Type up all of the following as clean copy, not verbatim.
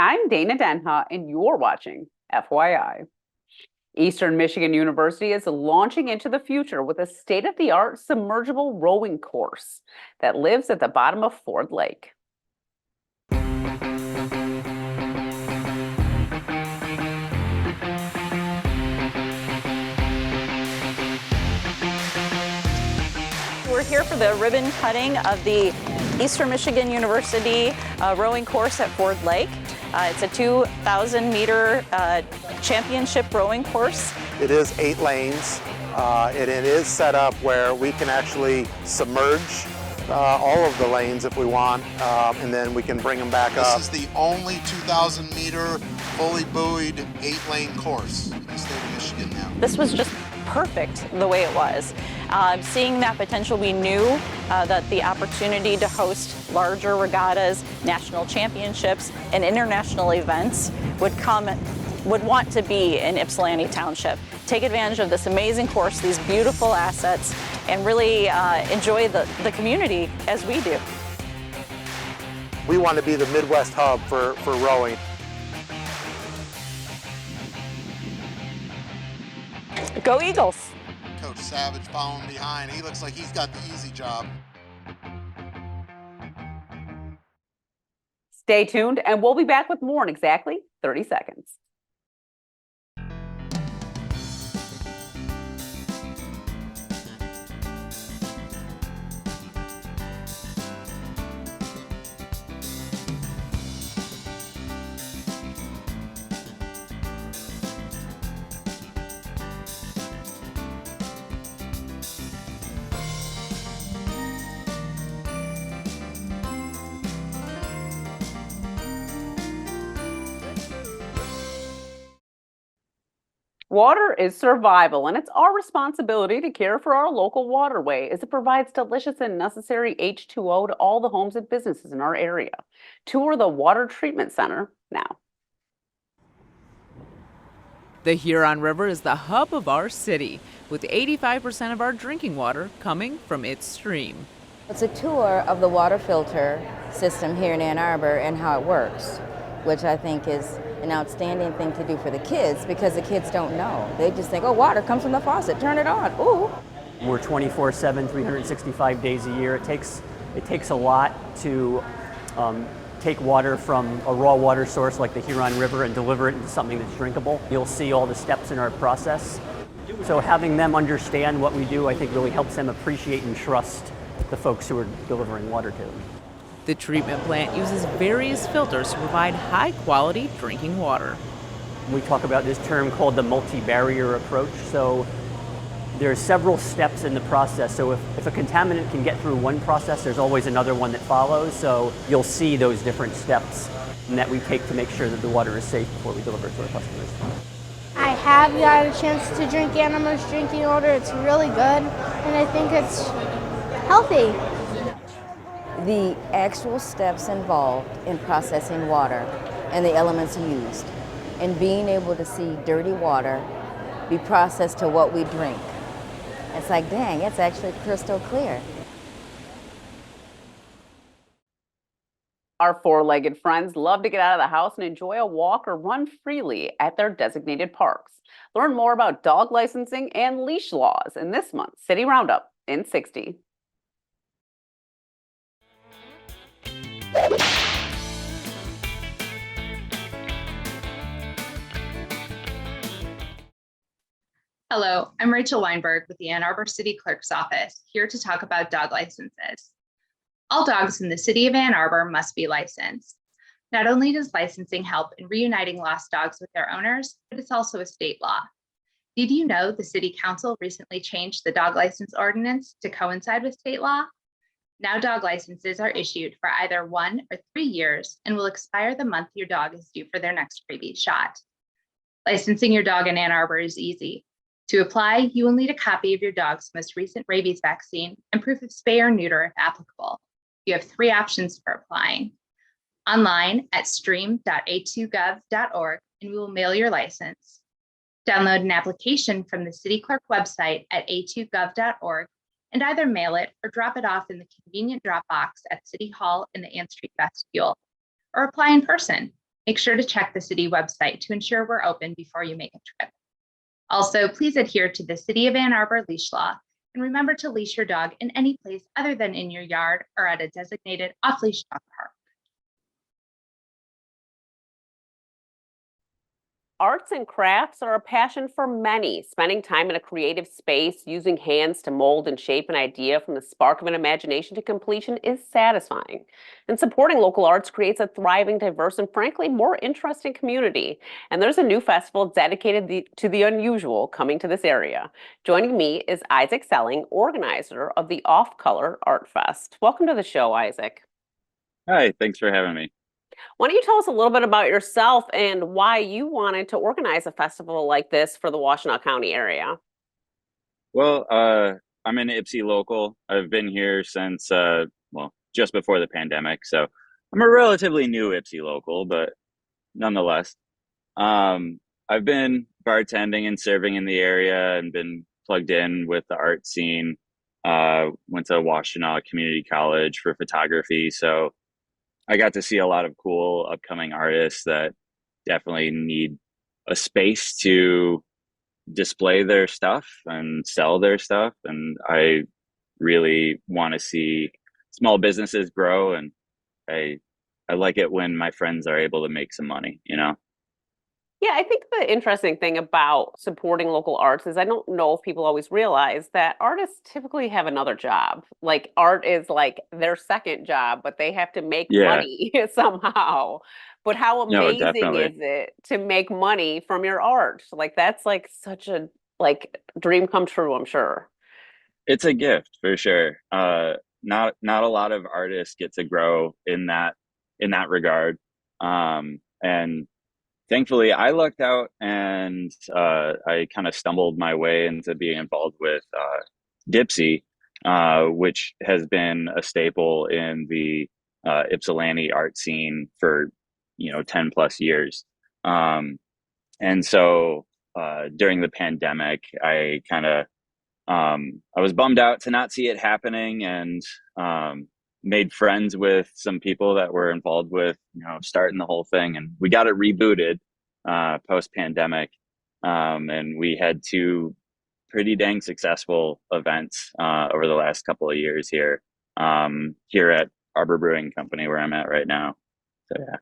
I'm Dana Denha, and you're watching FYI. Eastern Michigan University is launching into the future with a state-of-the-art submergible rowing course that lives at the bottom of Ford Lake. We're here for the ribbon cutting of the Eastern Michigan University rowing course at Ford Lake. It's a 2,000-meter championship rowing course. It is 8 lanes, and it is set up where we can actually submerge all of the lanes if we want, and then we can bring them back up. This is the only 2,000-meter fully buoyed 8-lane course in the state of Michigan now. This was just perfect the way it was. Seeing that potential, we knew that the opportunity to host larger regattas, national championships, and international events would want to be in Ypsilanti Township. Take advantage of this amazing course, these beautiful assets, and really enjoy the community as we do. We want to be the Midwest hub for rowing. Go Eagles! Coach Savage following behind. He looks like he's got the easy job. Stay tuned, and we'll be back with more in exactly 30 seconds. Water is survival, and it's our responsibility to care for our local waterway as it provides delicious and necessary H2O to all the homes and businesses in our area. Tour the Water Treatment Center now. The Huron River is the hub of our city, with 85% of our drinking water coming from its stream. It's a tour of the water filter system here in Ann Arbor and how it works, which I think is an outstanding thing to do for the kids, because the kids don't know. They just think, oh, water comes from the faucet, turn it on, ooh. We're 24/7, 365 days a year. It takes a lot to take water from a raw water source like the Huron River and deliver it into something that's drinkable. You'll see all the steps in our process. So having them understand what we do, I think really helps them appreciate and trust the folks who are delivering water to them. The treatment plant uses various filters to provide high-quality drinking water. We talk about this term called the multi-barrier approach. So there's several steps in the process. So if a contaminant can get through one process, there's always another one that follows. So you'll see those different steps that we take to make sure that the water is safe before we deliver it to our customers. I have got a chance to drink Animal's drinking water. It's really good, and I think it's healthy. The actual steps involved in processing water and the elements used, and being able to see dirty water be processed to what we drink. It's like, dang, it's actually crystal clear. Our four-legged friends love to get out of the house and enjoy a walk or run freely at their designated parks. Learn more about dog licensing and leash laws in this month's City Roundup in 60. Hello, I'm Rachel Weinberg with the Ann Arbor City Clerk's Office, here to talk about dog licenses. All dogs in the city of Ann Arbor must be licensed. Not only does licensing help in reuniting lost dogs with their owners, but it's also a state law. Did you know the City Council recently changed the dog license ordinance to coincide with state law? Now dog licenses are issued for either 1 or 3 years and will expire the month your dog is due for their next rabies shot. Licensing your dog in Ann Arbor is easy. To apply, you will need a copy of your dog's most recent rabies vaccine and proof of spay or neuter if applicable. You have 3 options for applying. Online at stream.a2gov.org, and we will mail your license. Download an application from the City Clerk website at a2gov.org and either mail it or drop it off in the convenient drop box at City Hall in the Ann Street vestibule, or apply in person Make sure to check the city website to ensure we're open before you make a trip. Also, please adhere to the City of Ann Arbor leash law and remember to leash your dog in any place other than in your yard or at a designated off-leash dog park. Arts and crafts are a passion for many. Spending time in a creative space, using hands to mold and shape an idea from the spark of an imagination to completion is satisfying. And supporting local arts creates a thriving, diverse, and frankly, more interesting community. And there's a new festival dedicated to the unusual coming to this area. Joining me is Isaac Selling, organizer of the Off Color Art Fest. Welcome to the show, Isaac. Hi, thanks for having me. Why don't you tell us a little bit about yourself and why you wanted to organize a festival like this for the Washtenaw County area? Well, I'm an Ypsi local. I've been here since, well, just before the pandemic. So I'm a relatively new Ypsi local, but nonetheless, I've been bartending and serving in the area and been plugged in with the art scene. Went to Washtenaw Community College for photography. So I got to see a lot of cool upcoming artists that definitely need a space to display their stuff and sell their stuff. And I really want to see small businesses grow. And I like it when my friends are able to make some money, you know? Yeah, I think the interesting thing about supporting local arts is I don't know if people always realize that artists typically have another job. Like art is like their second job, but they have to make Yeah, money somehow. But how no, amazing definitely. is it to make money from your art? Like that's like such a like dream come true, I'm sure. It's a gift for sure. Not a lot of artists get to grow in that regard. And thankfully, I lucked out and I kind of stumbled my way into being involved with Dipsy, which has been a staple in the Ypsilanti art scene for 10 plus years. Um, and so during the pandemic, I was bummed out to not see it happening, and made friends with some people that were involved with starting the whole thing, and we got it rebooted post pandemic, and we had two pretty dang successful events over the last couple of years here at Arbor Brewing Company where I'm at right now. So yeah.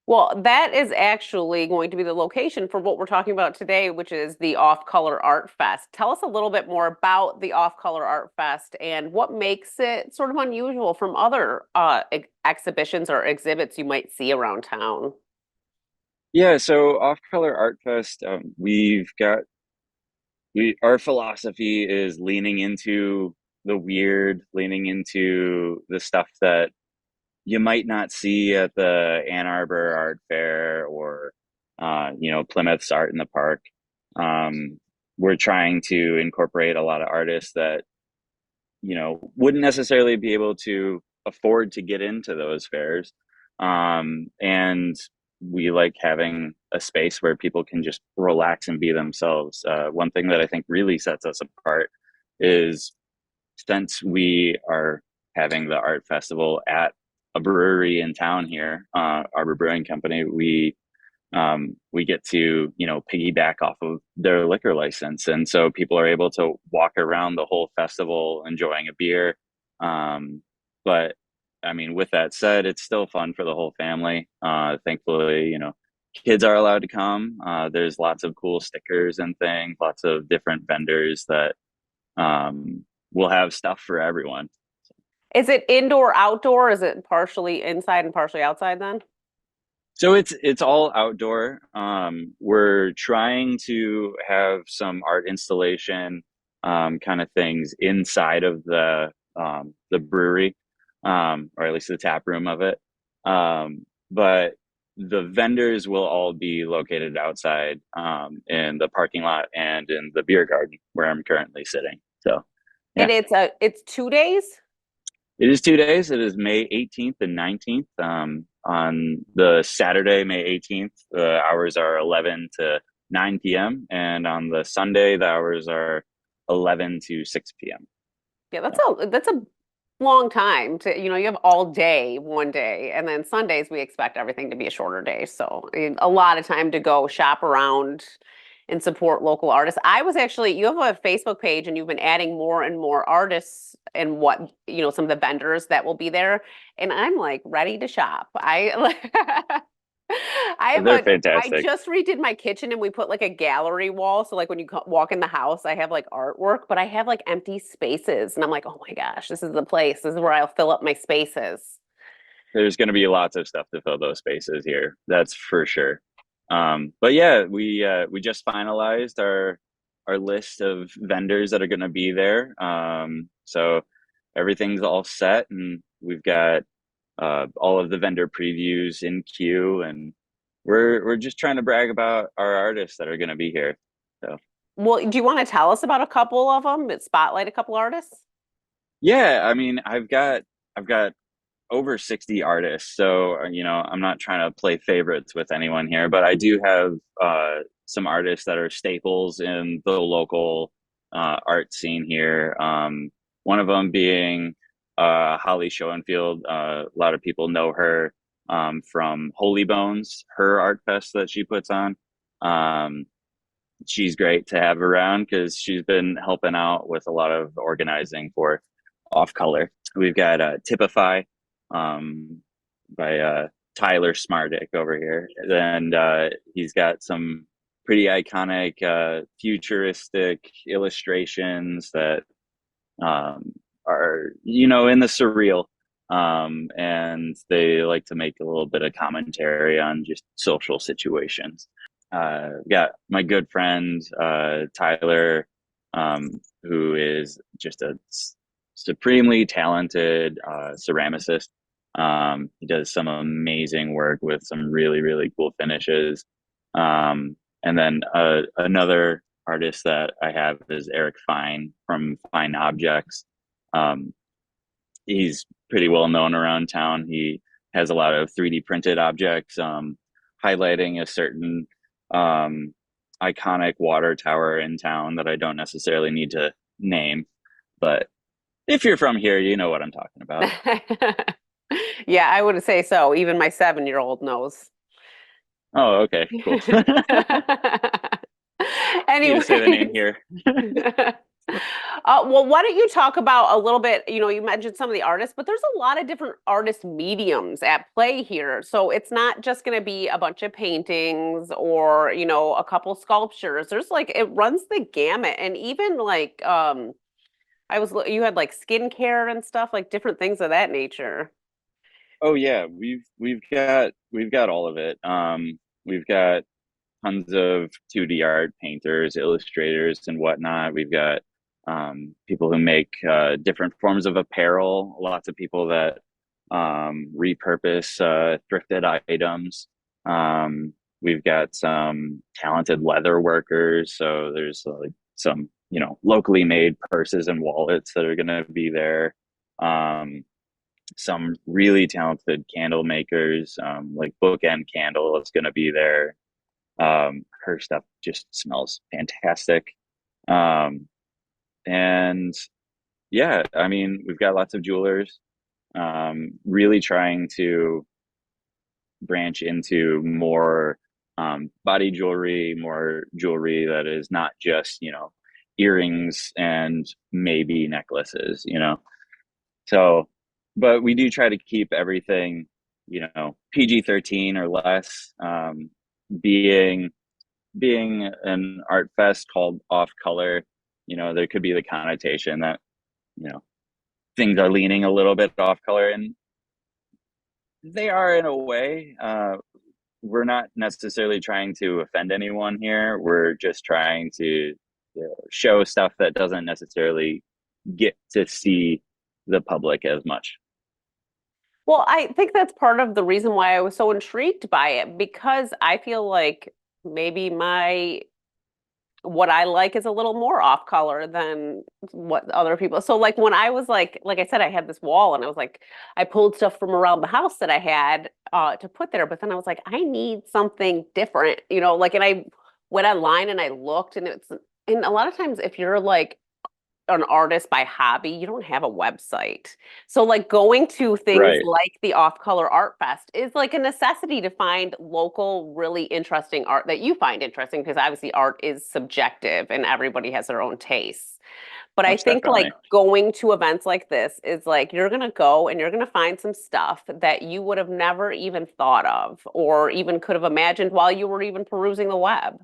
Well, that is actually going to be the location for what we're talking about today, which is the Off Color Art Fest. Tell us a little bit more about the Off Color Art Fest and what makes it sort of unusual from other exhibitions or exhibits you might see around town. Yeah, so Off Color Art Fest, our philosophy is leaning into the weird, leaning into the stuff that you might not see at the Ann Arbor Art Fair or Plymouth's Art in the Park. We're trying to incorporate a lot of artists that wouldn't necessarily be able to afford to get into those fairs. And we like having a space where people can just relax and be themselves. One thing that I think really sets us apart is, since we are having the art festival at a brewery in town here, Arbor Brewing Company, we get to piggyback off of their liquor license, and so people are able to walk around the whole festival enjoying a beer. But I mean, with that said, it's still fun for the whole family. Thankfully, kids are allowed to come. There's lots of cool stickers and things, lots of different vendors that will have stuff for everyone. Is it indoor, outdoor? Is it partially inside and partially outside then? So it's all outdoor. We're trying to have some art installation kind of things inside of the brewery, or at least the tap room of it. But the vendors will all be located outside in the parking lot and in the beer garden where I'm currently sitting. So And yeah, it's 2 days? it is 2 days. It is May 18th and 19th. On the Saturday, May 18th, the hours are 11 to 9 p.m. And on the Sunday, the hours are 11 to 6 p.m. Yeah, that's a long time to, you have all day one day, and then Sundays we expect everything to be a shorter day. So a lot of time to go shop around and support local artists. I was actually, you have a Facebook page and you've been adding more and more artists and what, some of the vendors that will be there. And I'm like ready to shop. They're I fantastic. just redid my kitchen and we put like a gallery wall. So like when you walk in the house, I have like artwork, but I have like empty spaces. And I'm like, oh my gosh, this is the place. This is where I'll fill up my spaces. There's going to be lots of stuff to fill those spaces here. That's for sure. But yeah, we just finalized our list of vendors that are going to be there. So everything's all set, and we've got all of the vendor previews in queue, and we're just trying to brag about our artists that are going to be here. So Well, do you want to tell us about a couple of them, spotlight a couple artists? yeah, I mean, I've got over 60 artists, so I'm not trying to play favorites with anyone here, but I do have some artists that are staples in the local art scene here. One of them being Holly Schoenfield. A lot of people know her from Holy Bones, her art fest that she puts on. She's great to have around because she's been helping out with a lot of organizing for Off Color. We've got Typify by Tyler Smardick over here, and he's got some pretty iconic futuristic illustrations that are in the surreal, and they like to make a little bit of commentary on just social situations. Got my good friend Tyler, who is just a supremely talented ceramicist. He does some amazing work with some really, really cool finishes. And then another artist that I have is Eric Fine from Fine Objects. He's pretty well known around town. He has a lot of 3D printed objects, highlighting a certain iconic water tower in town that I don't necessarily need to name, but if you're from here, you know what I'm talking about. Yeah, I would say so. Even my 7-year-old knows. Oh, okay, cool. Need to say the name Anyways. here. Well, why don't you talk about a little bit, you mentioned some of the artists, but there's a lot of different artist mediums at play here. So it's not just going to be a bunch of paintings or, a couple sculptures. There's like, it runs the gamut. And even like, you had like skincare and stuff, like different things of that nature. Oh yeah, we've got all of it. We've got tons of 2D art painters, illustrators, and whatnot. We've got people who make different forms of apparel. Lots of people that repurpose thrifted items. We've got some talented leather workers. So there's like some, locally made purses and wallets that are going to be there. Some really talented candle makers, like Bookend Candle is going to be there. Her stuff just smells fantastic. And yeah, I mean, we've got lots of jewelers, really trying to branch into more body jewelry, more jewelry that is not just, earrings and maybe necklaces, So, but we do try to keep everything, PG-13 or less. Being an art fest called Off Color, there could be the connotation that, things are leaning a little bit off color, and they are in a way. We're not necessarily trying to offend anyone here. We're just trying to show stuff that doesn't necessarily get to see the public as much. Well, I think that's part of the reason why I was so intrigued by it, because I feel like maybe what I like is a little more off color than what other people. So like when I was like I said, I had this wall and I was like, I pulled stuff from around the house that I had to put there, but then I was like, I need something different, and I went online and I looked, and a lot of times if you're like an artist by hobby, you don't have a website. So like going to things Right. like the Off Color Art Fest is like a necessity to find local, really interesting art that you find interesting because obviously art is subjective and everybody has their own tastes. But I Most think like definitely. going to events like this is like you're gonna go and you're gonna find some stuff that you would have never even thought of or even could have imagined while you were even perusing the web.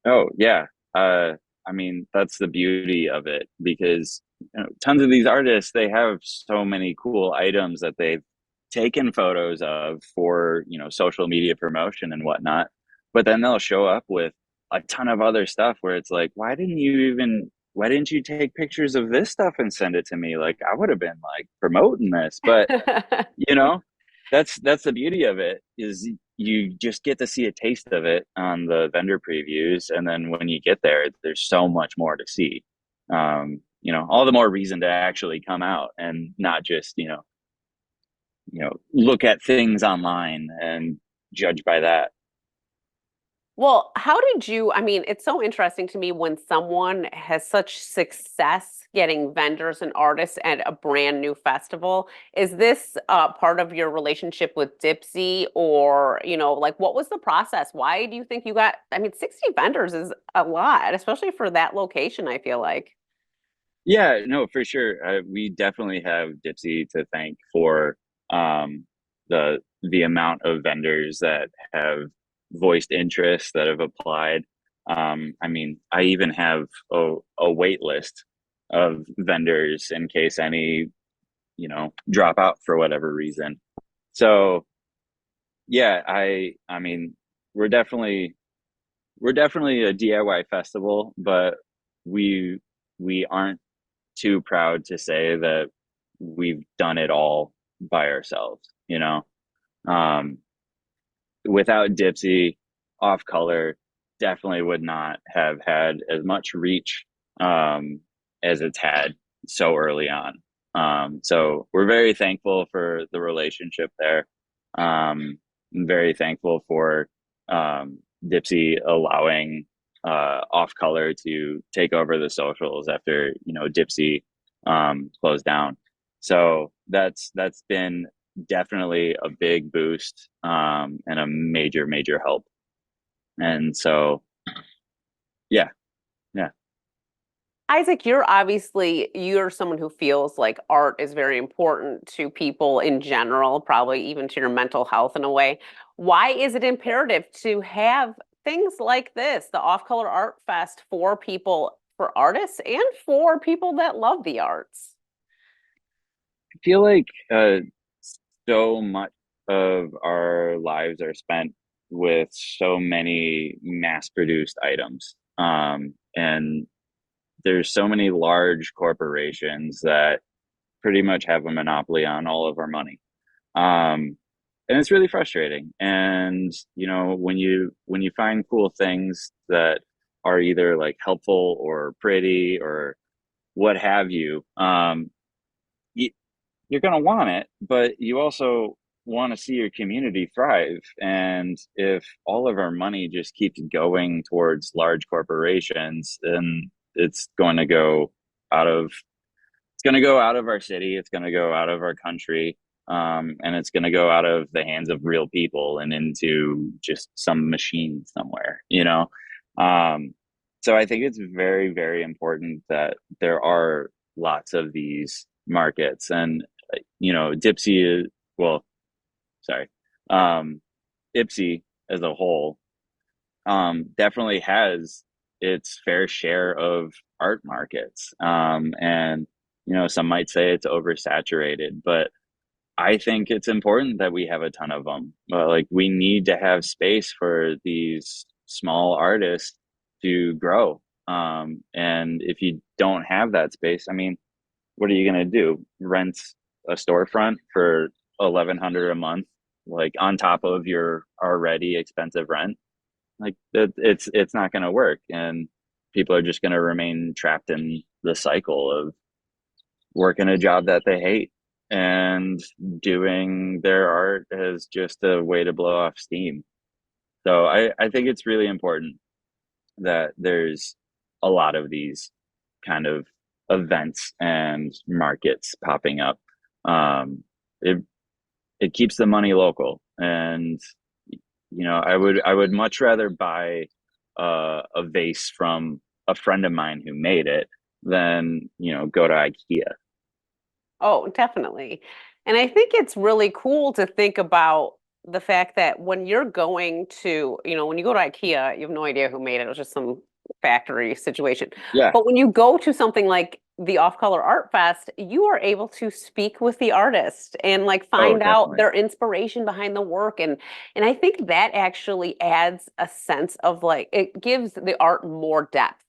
Oh, yeah. I mean, that's the beauty of it because tons of these artists, they have so many cool items that they've taken photos of for, social media promotion and whatnot. But then they'll show up with a ton of other stuff where it's like, why didn't you take pictures of this stuff and send it to me? Like, I would have been like promoting this, but you know that's the beauty of it is you just get to see a taste of it on the vendor previews, and then when you get there there's so much more to see. All the more reason to actually come out and not just look at things online and judge by that. Well, how did you, I mean, it's so interesting to me when someone has such success getting vendors and artists at a brand new festival. Is this part of your relationship with Dipsy or, like what was the process? Why do you think you got, I mean, 60 vendors is a lot, especially for that location, I feel like. Yeah, no, for sure. We definitely have Dipsy to thank for the amount of vendors that have voiced interest that have applied. I mean, I even have a wait list of vendors in case any, drop out for whatever reason. So yeah, I mean, we're definitely we're definitely a DIY festival, but we we aren't too proud to say that we've done it all by ourselves. Um, Without Dipsy, Off Color definitely would not have had as much reach as it's had so early on. So we're very thankful for the relationship there. Very thankful for Dipsy allowing Off Color to take over the socials after Dipsy closed down. So that's been definitely a big boost and a major help. And so yeah, yeah. Isaac, you're someone who feels like art is very important to people in general, probably even to your mental health in a way. Why is it imperative to have things like this, the Off Color Art Fest for people, for artists and for people that love the arts? I feel like so much of our lives are spent with so many mass produced items. And there's so many large corporations that pretty much have a monopoly on all of our money. Um, and it's really frustrating. And when you find cool things that are either like helpful or pretty or what have you, you you're going to want it, but you also want to see your community thrive. And if all of our money just keeps going towards large corporations, then it's going to go out of it's going to go out of our city. It's going to go out of our country. And it's going to go out of the hands of real people and into just some machine somewhere. Um, so I think it's very, very important that there are lots of these markets. And Dipsy is, well, sorry, um, Ipsy as a whole definitely has its fair share of art markets. And some might say it's oversaturated, but I think it's important that we have a ton of them. Like we need to have space for these small artists to grow. And if you don't have that space, I mean, what are you going to do? Rent a storefront for 1,100 a month, like on top of your already expensive rent? Like it's not going to work, and people are just going to remain trapped in the cycle of working a job that they hate and doing their art as just a way to blow off steam. So I think it's really important that there's a lot of these kind of events and markets popping up. It it keeps the money local, and I would much rather buy a vase from a friend of mine who made it than go to IKEA. Oh, definitely. And I think it's really cool to think about the fact that when you're going to, when you go to IKEA, you have no idea who made it. It was just some factory situation. Yeah. But when you go to something like the Off Color Art Fest, you are able to speak with the artist and like Oh, find out definitely. their inspiration behind the work. And I think that actually adds a sense of like it gives the art more depth.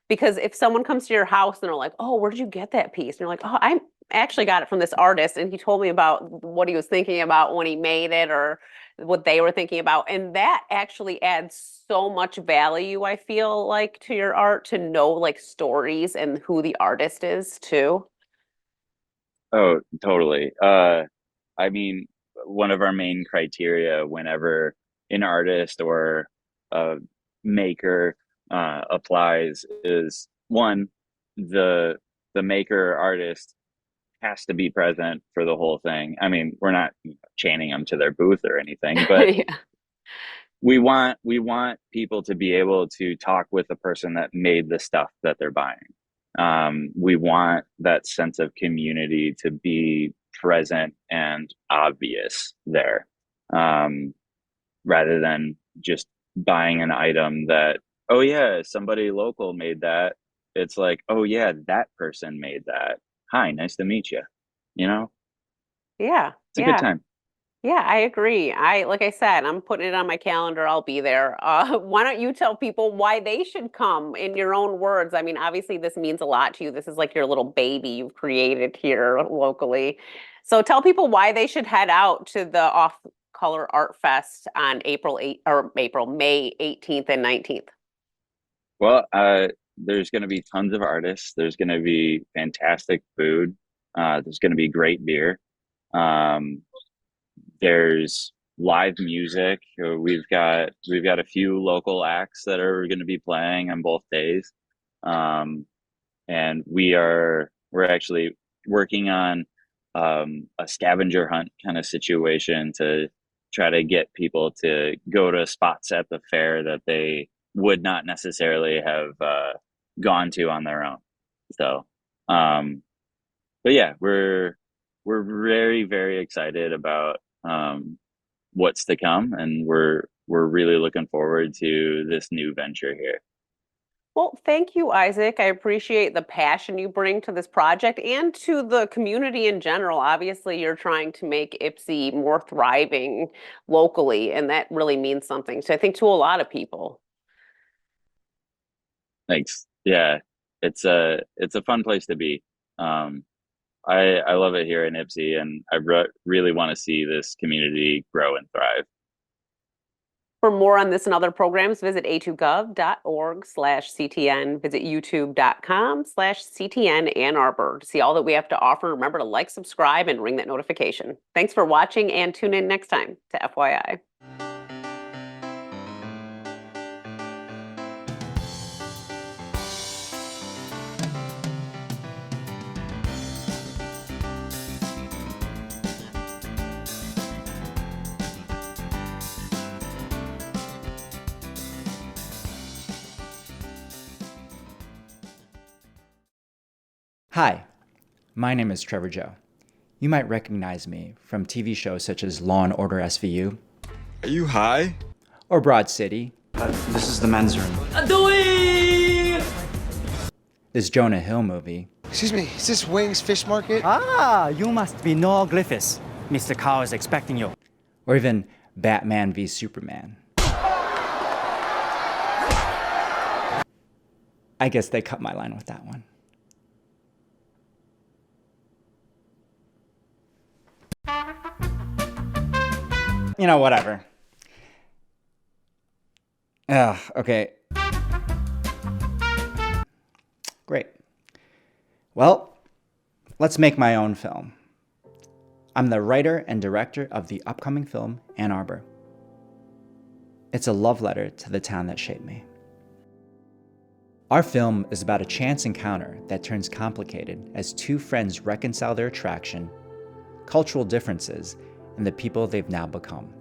Because if someone comes to your house and they're like, "Oh, where did you get that piece?" And you're like, "Oh, I actually got it from this artist and he told me about what he was thinking about when he made it or what they were thinking about." And that actually adds so much value, I feel like, to your art to know like stories and who the artist is too. Oh, totally. I mean, one of our main criteria whenever an artist or a maker applies is one, the maker or artist has to be present for the whole thing. I mean, we're not chaining them to their booth or anything, but Yeah. we want people to be able to talk with the person that made the stuff that they're buying. We want that sense of community to be present and obvious there, rather than just buying an item that, oh yeah, somebody local made that. It's like, oh yeah, that person made that. Hi, nice to meet you. Yeah. It's a good Yeah. time. Yeah, I agree. Like I said, I'm putting it on my calendar. I'll be there. Why don't you tell people why they should come in your own words? I mean, obviously this means a lot to you. This is like your little baby you've created here locally. So tell people why they should head out to the Off Color Art Fest on May 18th and 19th. Well, there's going to be tons of artists. There's going to be fantastic food. There's going to be great beer. Um, there's live music. We've got a few local acts that are going to be playing on both days, and we're actually working on a scavenger hunt kind of situation to try to get people to go to spots at the fair that they would not necessarily have gone to on their own. So, but yeah, we're very, very excited about what's to come, and we're really looking forward to this new venture here. Well, thank you, Isaac. I appreciate the passion you bring to this project and to the community in general. Obviously, you're trying to make Ipsy more thriving locally, and that really means something. So I think to a lot of people. Thanks. Yeah, it's a fun place to be. Um, I love it here in Ipsy, and I really want to see this community grow and thrive. For more on this and other programs, visit a2gov.org/CTN. Visit youtube.com/CTN Ann Arbor to see all that we have to offer. Remember to like, subscribe, and ring that notification. Thanks for watching, and tune in next time to FYI. Hi, my name is Trevor Joe. You might recognize me from TV shows such as Law & Order SVU. Are you high? Or Broad City. This is the men's room. This Jonah Hill movie. Excuse me, is this Wing's Fish Market? Ah, you must be Noah Griffiths. Mr. Carl is expecting you. Or even Batman v Superman. I guess they cut my line with that one. Whatever. Okay. Great. Well, let's make my own film. I'm the writer and director of the upcoming film, Ann Arbor. It's a love letter to the town that shaped me. Our film is about a chance encounter that turns complicated as two friends reconcile their attraction, cultural differences, and the people they've now become.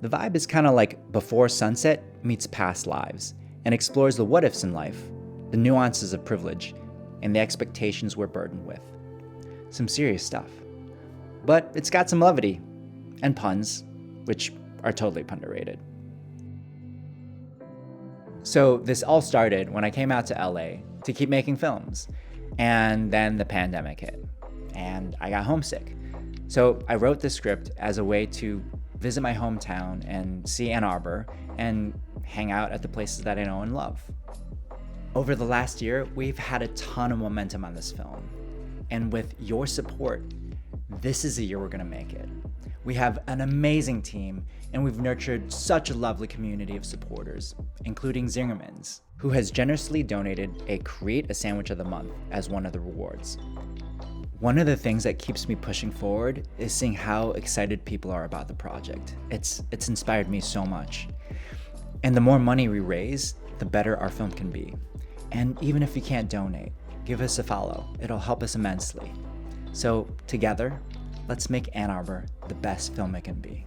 The vibe is kind of like Before Sunset meets Past Lives and explores the what-ifs in life, the nuances of privilege, and the expectations we're burdened with. Some serious stuff. But it's got some levity and puns, which are totally underrated. So this all started when I came out to LA to keep making films, and then the pandemic hit, and I got homesick. So I wrote this script as a way to visit my hometown and see Ann Arbor and hang out at the places that I know and love. Over the last year, we've had a ton of momentum on this film, and with your support, this is the year we're gonna make it. We have an amazing team, and we've nurtured such a lovely community of supporters, including Zingerman's, who has generously donated a Create a Sandwich of the Month as one of the rewards. One of the things that keeps me pushing forward is seeing how excited people are about the project. It's inspired me so much. And the more money we raise, the better our film can be. And even if you can't donate, give us a follow. It'll help us immensely. So together, let's make Ann Arbor the best film it can be.